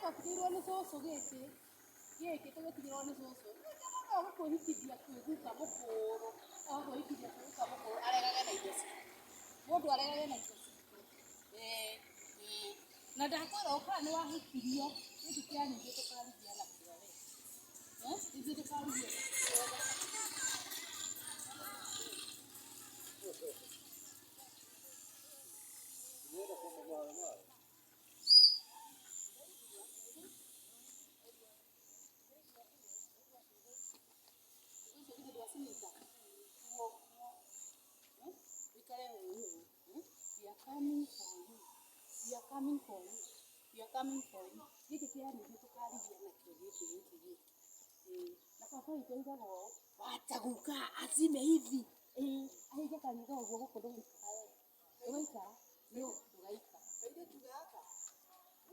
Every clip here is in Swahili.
Watigirwo nĩ cũcũ gĩkĩ tũgĩtigirwo nĩ cũcũ no gũkũhikithia kwĩguka mũkũrũ agũkũhikithia kwĩguka mũkũrũ aregage na indo citũ mũndũ aregage na indo citũ na ndakwĩra ũkora nĩ wahikirio gĩkĩ kĩa ningĩ tũkarithia nakĩo ithuĩ tũkarithia coming for you. Gĩkĩ kĩa ningĩ tũkarithia nakĩo gĩkĩ. Na baba witũ augagwo wacha kukaa azime hivi. Aige kanitha ũguo gũkũ ndũgaikara. Ndũgaikara? Ndũgaikara. Kaide tugaka.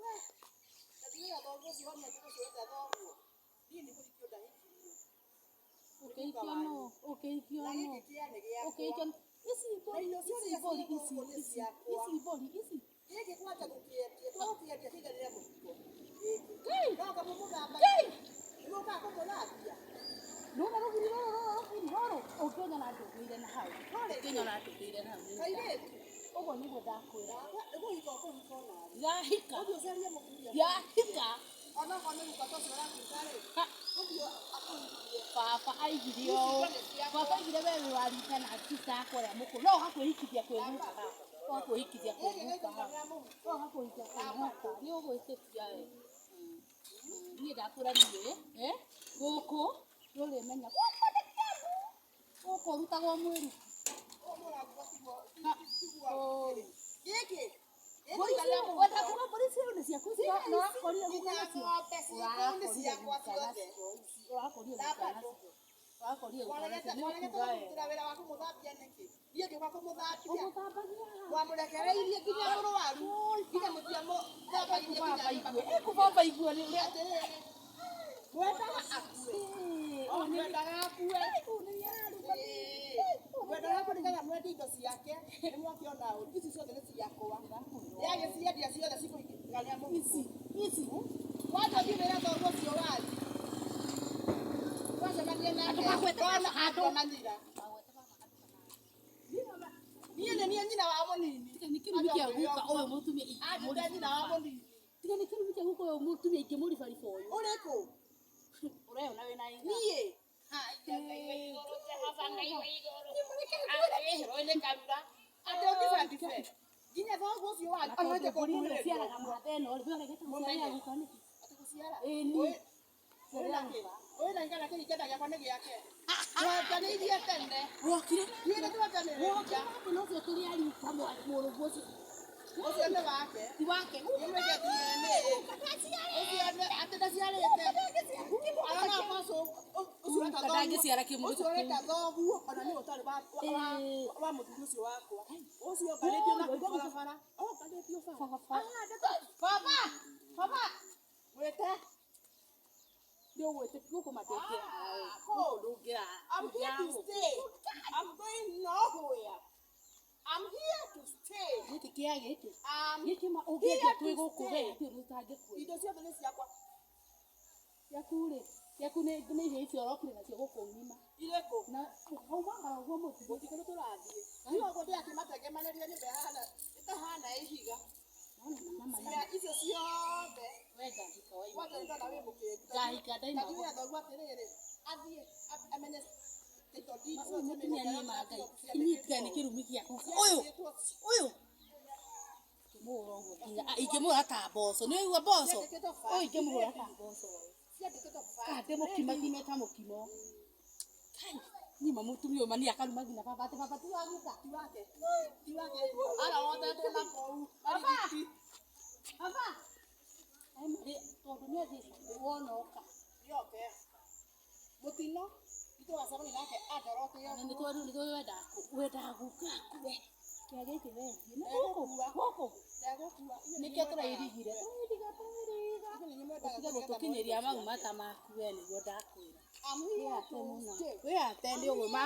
We. Kadia thoguo cihonia tũgũcoka thoguo. Niĩ nĩ kũrikio ndahikirio. Ũkĩikio no. Ici mbori. Gĩkĩ kwanja gũkĩendia twagũkĩendia kĩiganĩre mũhuko no kamũmũthamba nĩmoka kũmũthambia nũna rũgiri rũrũ ũngĩnyona ndũngĩire na hau kairĩtu ũguo nĩguo ndakwĩra ũgũhika ũkũhika onarĩ yahika onokorwo nĩ guka tũcio ũrakuĩka-rĩ ũthiũ akũhikie baba aigire ũũ baba aigire we wĩ waringana tisa kũrĩa mũkũ no ũgakwĩhikithia kwĩguka wakwĩhikithia kwĩguka nĩ ũgwĩtĩkia we niĩ ndakwĩra niĩ gũkũ ndũrĩmenya gũkũ ũrutagwo mwĩruti wenda kuga mbũri ciũ nĩ ciaku ũrakoria guka nacio wamũrekereirie nginya mũrwaru nginya mũtiamũthambagia iguo nĩ ũrĩa wendaga akue wendaga kũringana mwendi indo ciake nĩ mwakiona ũru ici ciothe nĩ ciakwa yagĩciendia ciothe cikũigania mũhuko ici wanja thiĩ wĩra thoguo cio wathi wacemania nake handũ na nyira niĩ nĩ niĩ nyina wa mũnini nĩ kĩrumi kĩa guka ũyũ mũtumia nyina wa mũnini tiga nĩ kĩrumi kĩa guka ũyũ mũtumia ingĩmũribariba ũyũ ũrĩkũ ũreyona wĩna hinya niĩ andũ ngĩbandibe nginya thoguo ũcio wanyu ahote kũmurĩria ciaraga mwatha ĩno rĩ mũmenye guka nĩkĩ atĩ gũciara wĩna igana kĩringana gĩakwa nĩ gĩake twanjanĩirie tene wokire niĩ nĩ twanjanĩrĩria no ũcio tũrĩ arika mũrũguo ũcio nĩ wake ti wake atĩ ndaciarĩte arona boco ũcio ndangĩciara kĩmwe ũcio ũreka thoguo ona nĩ ũtarĩ wa mũthuri ũcio wakwa ũcio ngarĩtio na barabara ngarĩtio baba wĩte ndũgwĩte gũkũ matũngĩra I'm here to stay. I'm going nowhere. I'm here to stay. Gĩkĩ kĩa gĩkĩ ma ũngĩendia twĩ gũkũ we atĩ rũtangĩkua indo ciothe nĩ ciakwa ciaku-rĩ ciaku nĩ irio icio ũrokire nacio gũkũ ng'ima irĩkũ na haumagara ũguo mũtigo nĩ tũrathiĩ nĩguo ndĩakĩmatengemanĩrie nĩ ĩtahana ihiga icio ciothe ngahika ndaimagwo thoguo atĩrĩrĩ athiĩ amenye mũtumia niĩ mangai inyitiga nĩ kĩrumi gĩaku ũyũ ingĩmũhũra ũguo nginya ingĩmũhũra ta mboco nĩ waigua mboco ũyũ ingĩmũhũra ta mboco kana ndĩmũkimagime ta mũkimo nyima mũtumia ũyũ mani akaruma nginya baba atĩ baba ti waguka ti wake ara wotete na kũu baba tondũ nĩ athiĩ wona oka yoke mũtino nĩtũgacemania nake andoroke yoke wenda guka akue kĩa gĩkĩ wendie gũkũ nĩkĩo tũrairigire ũtige gũtũkinyĩria mau mata maku we nĩguo ndakwĩra wĩate nĩ ũguo ma